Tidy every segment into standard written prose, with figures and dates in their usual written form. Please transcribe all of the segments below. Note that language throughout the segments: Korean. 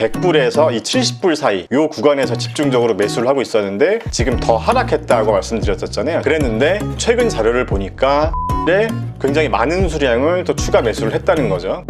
100불에서 이 70불 사이 이 구간에서 집중적으로 매수를 하고 있었는데 지금 더 하락했다고 말씀드렸었잖아요. 그랬는데 최근 자료를 보니까 굉장히 많은 수량을 또 추가 매수를 했다는 거죠.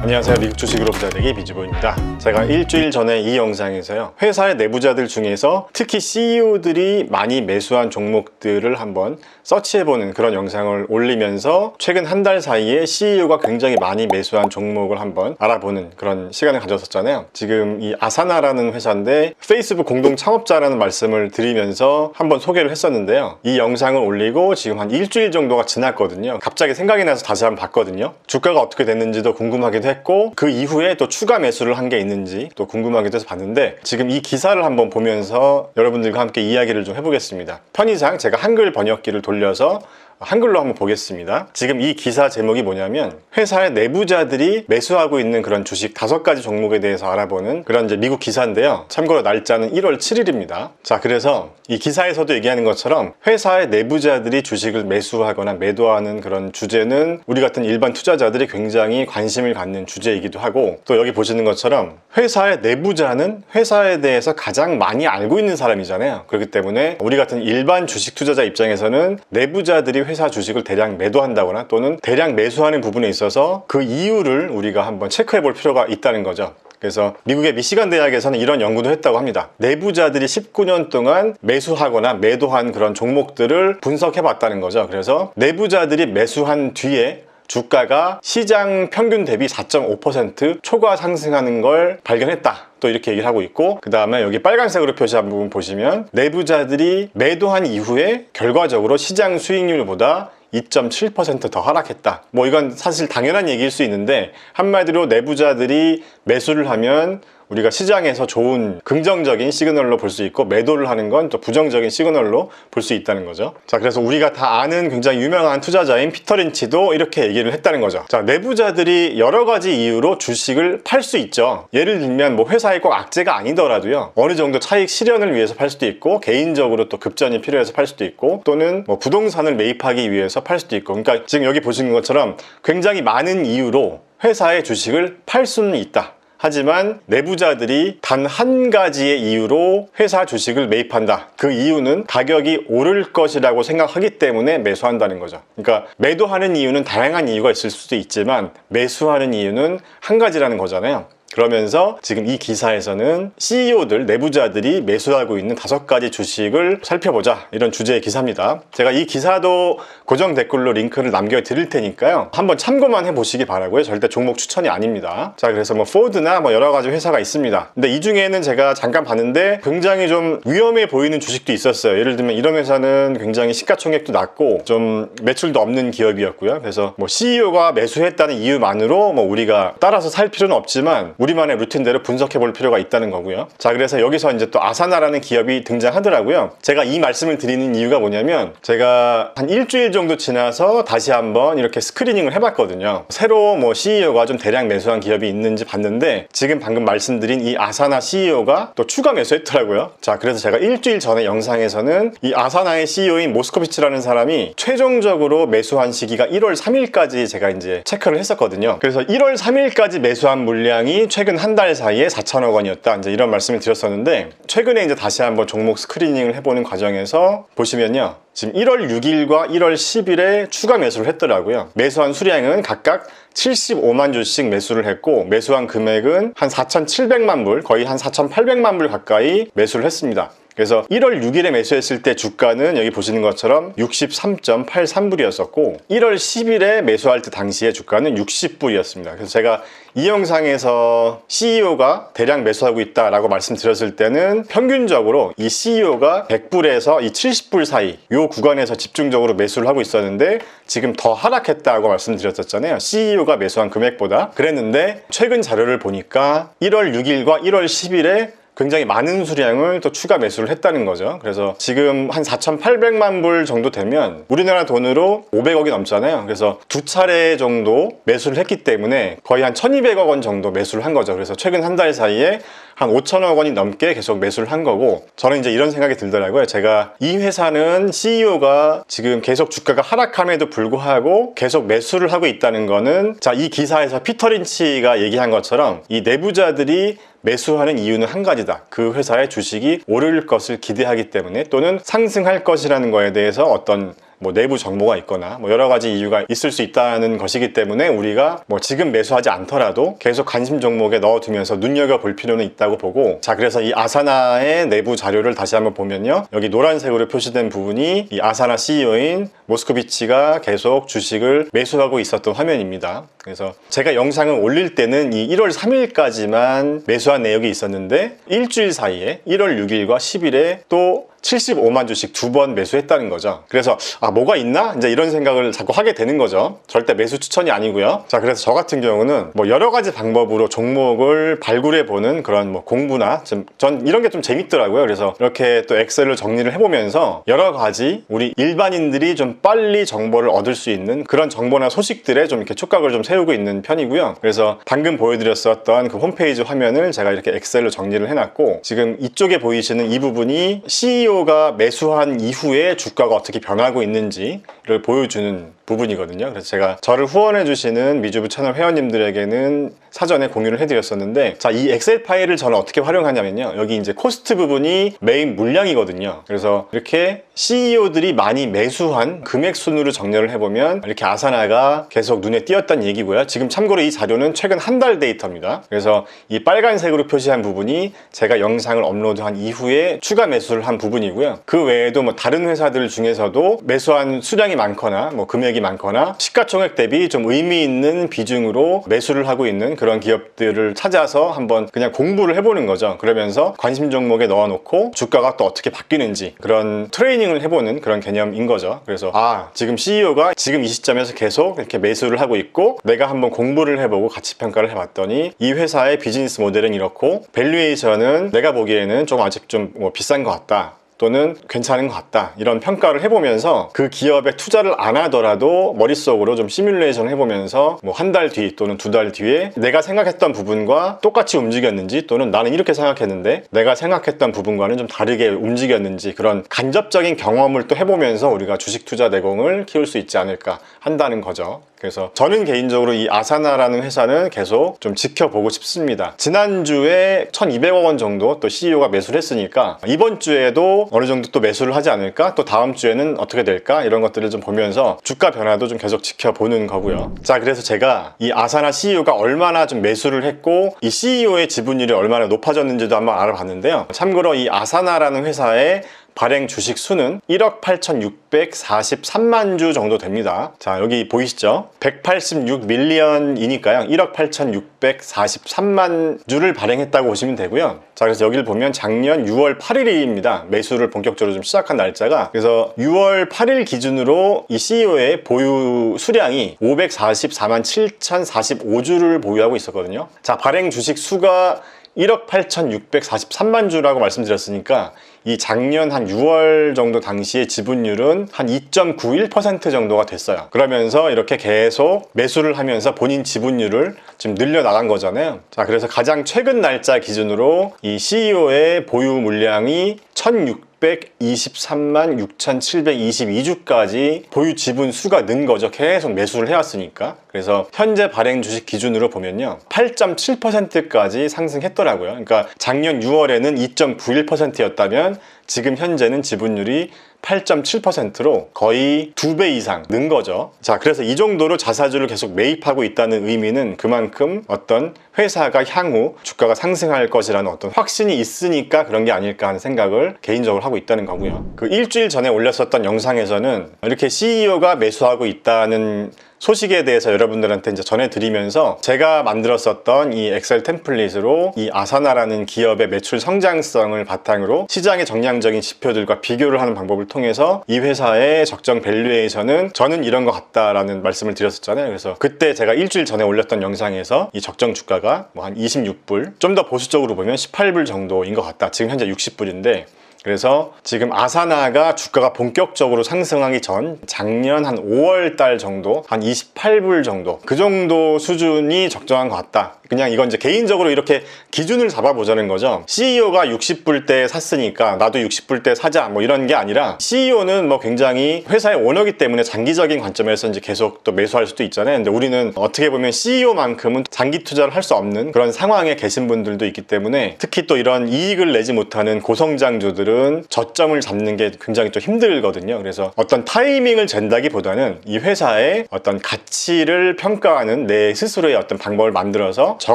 안녕하세요. 미국 주식으로 부자되기 비주보입니다. 제가 일주일 전에 이 영상에서요, 회사의 내부자들 중에서 특히 CEO들이 많이 매수한 종목들을 한번 서치해보는 그런 영상을 올리면서 최근 한 달 사이에 CEO가 굉장히 많이 매수한 종목을 한번 알아보는 그런 시간을 가졌었잖아요. 지금 이 아사나라는 회사인데 페이스북 공동 창업자라는 말씀을 드리면서 한번 소개를 했었는데요. 이 영상을 올리고 지금 한 일주일 정도가 지났거든요. 갑자기 생각이 나서 다시 한번 봤거든요. 주가가 어떻게 됐는지도 궁금하기도 했고 그 이후에 또 추가 매수를 한 게 있는지 또 궁금하기도 해서 봤는데, 지금 이 기사를 한번 보면서 여러분들과 함께 이야기를 좀 해보겠습니다. 편의상 제가 한글 번역기를 돌려서 한글로 한번 보겠습니다. 지금 이 기사 제목이 뭐냐면, 회사의 내부자들이 매수하고 있는 그런 주식 5가지 종목에 대해서 알아보는 그런 이제 미국 기사인데요. 참고로 날짜는 1월 7일입니다. 자, 그래서 이 기사에서도 얘기하는 것처럼 회사의 내부자들이 주식을 매수하거나 매도하는 그런 주제는 우리 같은 일반 투자자들이 굉장히 관심을 갖는 주제이기도 하고, 또 여기 보시는 것처럼 회사의 내부자는 회사에 대해서 가장 많이 알고 있는 사람이잖아요. 그렇기 때문에 우리 같은 일반 주식 투자자 입장에서는 내부자들이 회사 주식을 대량 매도한다거나 또는 대량 매수하는 부분에 있어서 그 이유를 우리가 한번 체크해 볼 필요가 있다는 거죠. 그래서 미국의 미시간 대학에서는 이런 연구도 했다고 합니다. 내부자들이 19년 동안 매수하거나 매도한 그런 종목들을 분석해 봤다는 거죠. 그래서 내부자들이 매수한 뒤에 주가가 시장 평균 대비 4.5% 초과 상승하는 걸 발견했다, 또 이렇게 얘기를 하고 있고, 그 다음에 여기 빨간색으로 표시한 부분 보시면 내부자들이 매도한 이후에 결과적으로 시장 수익률보다 2.7% 더 하락했다. 뭐 이건 사실 당연한 얘기일 수 있는데, 한마디로 내부자들이 매수를 하면 우리가 시장에서 좋은 긍정적인 시그널로 볼 수 있고, 매도를 하는 건 또 부정적인 시그널로 볼 수 있다는 거죠. 자, 그래서 우리가 다 아는 굉장히 유명한 투자자인 피터 린치도 이렇게 얘기를 했다는 거죠. 자, 내부자들이 여러 가지 이유로 주식을 팔 수 있죠. 예를 들면 뭐 회사에 꼭 악재가 아니더라도요, 어느 정도 차익 실현을 위해서 팔 수도 있고, 개인적으로 또 급전이 필요해서 팔 수도 있고, 또는 뭐 부동산을 매입하기 위해서 팔 수도 있고, 그러니까 지금 여기 보시는 것처럼 굉장히 많은 이유로 회사의 주식을 팔 수는 있다. 하지만 내부자들이 단 한 가지의 이유로 회사 주식을 매입한다. 그 이유는 가격이 오를 것이라고 생각하기 때문에 매수한다는 거죠. 그러니까 매도하는 이유는 다양한 이유가 있을 수도 있지만 매수하는 이유는 한 가지라는 거잖아요. 그러면서 지금 이 기사에서는 CEO들, 내부자들이 매수하고 있는 5가지 주식을 살펴보자, 이런 주제의 기사입니다. 제가 이 기사도 고정 댓글로 링크를 남겨드릴 테니까요, 한번 참고만 해보시기 바라고요. 절대 종목 추천이 아닙니다. 자, 그래서 뭐 포드나 뭐 여러 가지 회사가 있습니다. 근데 이 중에는 제가 잠깐 봤는데 굉장히 좀 위험해 보이는 주식도 있었어요. 예를 들면 이런 회사는 굉장히 시가총액도 낮고 좀 매출도 없는 기업이었고요. 그래서 뭐 CEO가 매수했다는 이유만으로 뭐 우리가 따라서 살 필요는 없지만 우리만의 루틴대로 분석해 볼 필요가 있다는 거고요. 자, 그래서 여기서 이제 또 아사나라는 기업이 등장하더라고요. 제가 이 말씀을 드리는 이유가 뭐냐면, 제가 한 일주일 정도 지나서 다시 한번 이렇게 스크리닝을 해봤거든요. 새로 뭐 CEO가 좀 대량 매수한 기업이 있는지 봤는데, 지금 방금 말씀드린 이 아사나 CEO가 또 추가 매수했더라고요. 자, 그래서 제가 일주일 전에 영상에서는 이 아사나의 CEO인 모스코비치라는 사람이 최종적으로 매수한 시기가 1월 3일까지 제가 이제 체크를 했었거든요. 그래서 1월 3일까지 매수한 물량이 최근 한 달 사이에 4천억 원이었다, 이제 이런 말씀을 드렸었는데, 최근에 이제 다시 한번 종목 스크리닝을 해보는 과정에서 보시면요, 지금 1월 6일과 1월 10일에 추가 매수를 했더라고요. 매수한 수량은 각각 75만 주씩 매수를 했고, 매수한 금액은 한 4,700만 불, 거의 한 4,800만 불 가까이 매수를 했습니다. 그래서 1월 6일에 매수했을 때 주가는 여기 보시는 것처럼 63.83불이었었고 1월 10일에 매수할 때 당시에 주가는 60불이었습니다. 그래서 제가 이 영상에서 CEO가 대량 매수하고 있다라고 말씀드렸을 때는 평균적으로 이 CEO가 100불에서 이 70불 사이 이 구간에서 집중적으로 매수를 하고 있었는데, 지금 더 하락했다고 말씀드렸었잖아요. CEO가 매수한 금액보다. 그랬는데 최근 자료를 보니까 1월 6일과 1월 10일에 굉장히 많은 수량을 또 추가 매수를 했다는 거죠. 그래서 지금 한 4,800만 불 정도 되면 우리나라 돈으로 500억이 넘잖아요. 그래서 두 차례 정도 매수를 했기 때문에 거의 한 1,200억 원 정도 매수를 한 거죠. 그래서 최근 한 달 사이에 한 5천억 원이 넘게 계속 매수를 한 거고, 저는 이제 이런 생각이 들더라고요. 제가 이 회사는 CEO가 지금 계속 주가가 하락함에도 불구하고 계속 매수를 하고 있다는 거는, 자, 이 기사에서 피터 린치가 얘기한 것처럼 이 내부자들이 매수하는 이유는 한 가지다. 그 회사의 주식이 오를 것을 기대하기 때문에, 또는 상승할 것이라는 거에 대해서 어떤 내부 정보가 있거나 여러 가지 이유가 있을 수 있다는 것이기 때문에 우리가 지금 매수하지 않더라도 계속 관심 종목에 넣어두면서 눈여겨볼 필요는 있다고 보고, 자, 그래서 이 아사나의 내부 자료를 다시 한번 보면요, 여기 노란색으로 표시된 부분이 이 아사나 CEO인 모스코비치가 계속 주식을 매수하고 있었던 화면입니다. 그래서 제가 영상을 올릴 때는 이 1월 3일까지만 매수한 내역이 있었는데, 일주일 사이에 1월 6일과 10일에 또 75만 주씩 두 번 매수했다는 거죠. 그래서 뭐가 있나? 이제 이런 생각을 자꾸 하게 되는 거죠. 절대 매수 추천이 아니고요. 자, 그래서 저 같은 경우는 여러 가지 방법으로 종목을 발굴해보는 그런 공부나, 전 이런 게 좀 재밌더라고요. 그래서 이렇게 또 엑셀을 정리를 해보면서 여러 가지 우리 일반인들이 좀 빨리 정보를 얻을 수 있는 그런 정보나 소식들에 좀 이렇게 촉각을 좀 세우고 있는 편이고요. 그래서 방금 보여드렸었던 그 홈페이지 화면을 제가 이렇게 엑셀로 정리를 해놨고, 지금 이쪽에 보이시는 이 부분이 CEO가 매수한 이후에 주가가 어떻게 변하고 있는지를 보여주는 부분이거든요. 그래서 제가 저를 후원해주시는 미주부 채널 회원님들에게는 사전에 공유를 해드렸었는데, 자, 이 엑셀 파일을 저는 어떻게 활용하냐면요, 여기 이제 코스트 부분이 메인 물량이거든요. 그래서 이렇게 CEO들이 많이 매수한 금액 순으로 정렬을 해보면 이렇게 아사나가 계속 눈에 띄었다는 얘기고요. 지금 참고로 이 자료는 최근 한 달 데이터입니다. 그래서 이 빨간색으로 표시한 부분이 제가 영상을 업로드한 이후에 추가 매수를 한 부분이고요. 그 외에도 다른 회사들 중에서도 매수한 수량이 많거나 금액이 많거나 시가총액 대비 좀 의미 있는 비중으로 매수를 하고 있는 그런 기업들을 찾아서 한번 그냥 공부를 해보는 거죠. 그러면서 관심 종목에 넣어놓고 주가가 또 어떻게 바뀌는지 그런 트레이닝을 해보는 그런 개념인 거죠. 그래서 지금 CEO가 지금 이 시점에서 계속 이렇게 매수를 하고 있고, 내가 한번 공부를 해보고 가치 평가를 해봤더니 이 회사의 비즈니스 모델은 이렇고, 밸류에이션은 내가 보기에는 좀 아직 좀 비싼 것 같다, 또는 괜찮은 것 같다, 이런 평가를 해보면서 그 기업에 투자를 안 하더라도 머릿속으로 좀 시뮬레이션 해보면서 한 달 뒤 또는 두 달 뒤에 내가 생각했던 부분과 똑같이 움직였는지, 또는 나는 이렇게 생각했는데 내가 생각했던 부분과는 좀 다르게 움직였는지, 그런 간접적인 경험을 또 해보면서 우리가 주식 투자 내공을 키울 수 있지 않을까 한다는 거죠. 그래서 저는 개인적으로 이 아사나라는 회사는 계속 좀 지켜보고 싶습니다. 지난주에 1,200억 원 정도 또 CEO가 매수를 했으니까 이번 주에도 어느 정도 또 매수를 하지 않을까, 또 다음 주에는 어떻게 될까, 이런 것들을 좀 보면서 주가 변화도 좀 계속 지켜보는 거고요. 자, 그래서 제가 이 아사나 CEO가 얼마나 좀 매수를 했고 이 CEO의 지분율이 얼마나 높아졌는지도 한번 알아봤는데요. 참고로 이 아사나라는 회사의 발행 주식 수는 1억 8,643만 주 정도 됩니다. 자, 여기 보이시죠? 186밀리언이니까요 1억 8,643만 주를 발행했다고 보시면 되고요. 자, 그래서 여기를 보면 작년 6월 8일입니다. 매수를 본격적으로 좀 시작한 날짜가. 그래서 6월 8일 기준으로 이 CEO의 보유 수량이 544만 7,045주를 보유하고 있었거든요. 자, 발행 주식 수가 1억 8,643만 주라고 말씀드렸으니까 이 작년 한 6월 정도 당시의 지분율은 한 2.91% 정도가 됐어요. 그러면서 이렇게 계속 매수를 하면서 본인 지분율을 지금 늘려나간 거잖아요. 자, 그래서 가장 최근 날짜 기준으로 이 CEO의 보유 물량이 1,623만 6,722주까지 보유 지분 수가 는 거죠. 계속 매수를 해왔으니까. 그래서 현재 발행 주식 기준으로 보면요 8.7%까지 상승했더라고요. 그러니까 작년 6월에는 2.91%였다면 지금 현재는 지분율이 8.7%로 거의 2배 이상 는 거죠. 자, 그래서 이 정도로 자사주를 계속 매입하고 있다는 의미는 그만큼 어떤 회사가 향후 주가가 상승할 것이라는 어떤 확신이 있으니까 그런 게 아닐까 하는 생각을 개인적으로 하고 있다는 거고요. 그 일주일 전에 올렸었던 영상에서는 이렇게 CEO가 매수하고 있다는 소식에 대해서 여러분들한테 이제 전해드리면서 제가 만들었었던 이 엑셀 템플릿으로 이 아사나라는 기업의 매출 성장성을 바탕으로 시장의 정량적인 지표들과 비교를 하는 방법을 통해서 이 회사의 적정 밸류에이션은 저는 이런 것 같다라는 말씀을 드렸었잖아요. 그래서 그때 제가 일주일 전에 올렸던 영상에서 이 적정 주가가 뭐 한 26불, 좀 더 보수적으로 보면 18불 정도인 것 같다. 지금 현재 60불인데 그래서 지금 아사나가 주가가 본격적으로 상승하기 전 작년 한 5월 달 정도 한 28불 정도 그 정도 수준이 적정한 것 같다. 그냥 이건 이제 개인적으로 이렇게 기준을 잡아보자는 거죠. CEO가 60불 때 샀으니까 나도 60불 때 사자 뭐 이런 게 아니라 CEO는 뭐 굉장히 회사의 오너기 때문에 장기적인 관점에서 이제 계속 또 매수할 수도 있잖아요. 근데 우리는 어떻게 보면 CEO만큼은 장기 투자를 할 수 없는 그런 상황에 계신 분들도 있기 때문에 특히 또 이런 이익을 내지 못하는 고성장주들은 저점을 잡는 게 굉장히 또 힘들거든요. 그래서 어떤 타이밍을 잰다기보다는 이 회사의 어떤 가치를 평가하는 내 스스로의 어떤 방법을 만들어서 저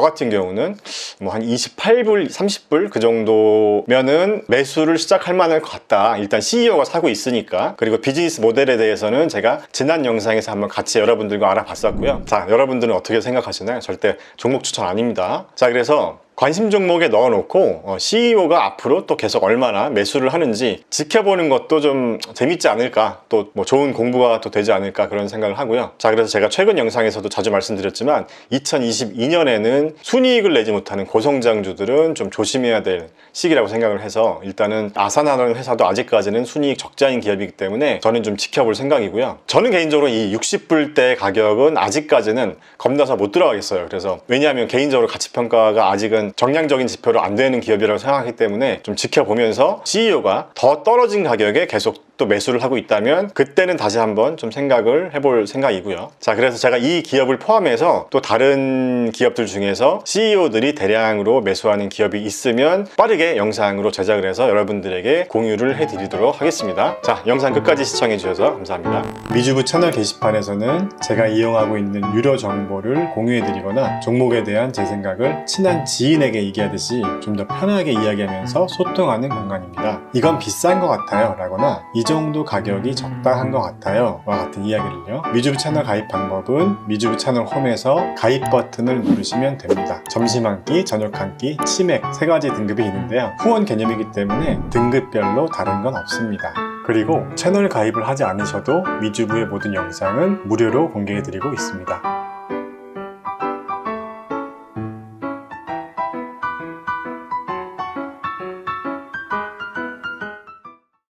같은 경우는 뭐 한 28불, 30불 그 정도면은 매수를 시작할 만할 것 같다. 일단 CEO가 사고 있으니까. 그리고 비즈니스 모델에 대해서는 제가 지난 영상에서 한번 같이 여러분들과 알아봤었고요. 자, 여러분들은 어떻게 생각하시나요? 절대 종목 추천 아닙니다. 자, 그래서 관심 종목에 넣어놓고 CEO가 앞으로 또 계속 얼마나 매수를 하는지 지켜보는 것도 좀 재밌지 않을까, 또 뭐 좋은 공부가 또 되지 않을까 그런 생각을 하고요. 자, 그래서 제가 최근 영상에서도 자주 말씀드렸지만 2022년에는 순이익을 내지 못하는 고성장주들은 좀 조심해야 될 시기라고 생각을 해서 일단은 아사나라는 회사도 아직까지는 순이익 적자인 기업이기 때문에 저는 좀 지켜볼 생각이고요. 저는 개인적으로 이 60불대 가격은 아직까지는 겁나서 못 들어가겠어요. 그래서 왜냐하면 개인적으로 가치평가가 아직은 정량적인 지표로 안 되는 기업이라고 생각하기 때문에 좀 지켜보면서 CEO가 더 떨어진 가격에 계속 또 매수를 하고 있다면 그때는 다시 한번 좀 생각을 해볼 생각이고요. 자, 그래서 제가 이 기업을 포함해서 또 다른 기업들 중에서 CEO들이 대량으로 매수하는 기업이 있으면 빠르게 영상으로 제작을 해서 여러분들에게 공유를 해드리도록 하겠습니다. 자, 영상 끝까지 시청해 주셔서 감사합니다. 미주부 채널 게시판에서는 제가 이용하고 있는 유료 정보를 공유해 드리거나 종목에 대한 제 생각을 친한 지인에게 얘기하듯이 좀 더 편하게 이야기하면서 소통하는 공간입니다. 이건 비싼 것 같아요 라거나 이 정도 가격이 적당한 것 같아요 와 같은 이야기를요, 미주부 채널 가입 방법은 미주부 채널 홈에서 가입 버튼을 누르시면 됩니다. 점심 한 끼, 저녁 한 끼, 치맥 3가지 등급이 있는데요, 후원 개념이기 때문에 등급별로 다른 건 없습니다. 그리고 채널 가입을 하지 않으셔도 미주부의 모든 영상은 무료로 공개해드리고 있습니다.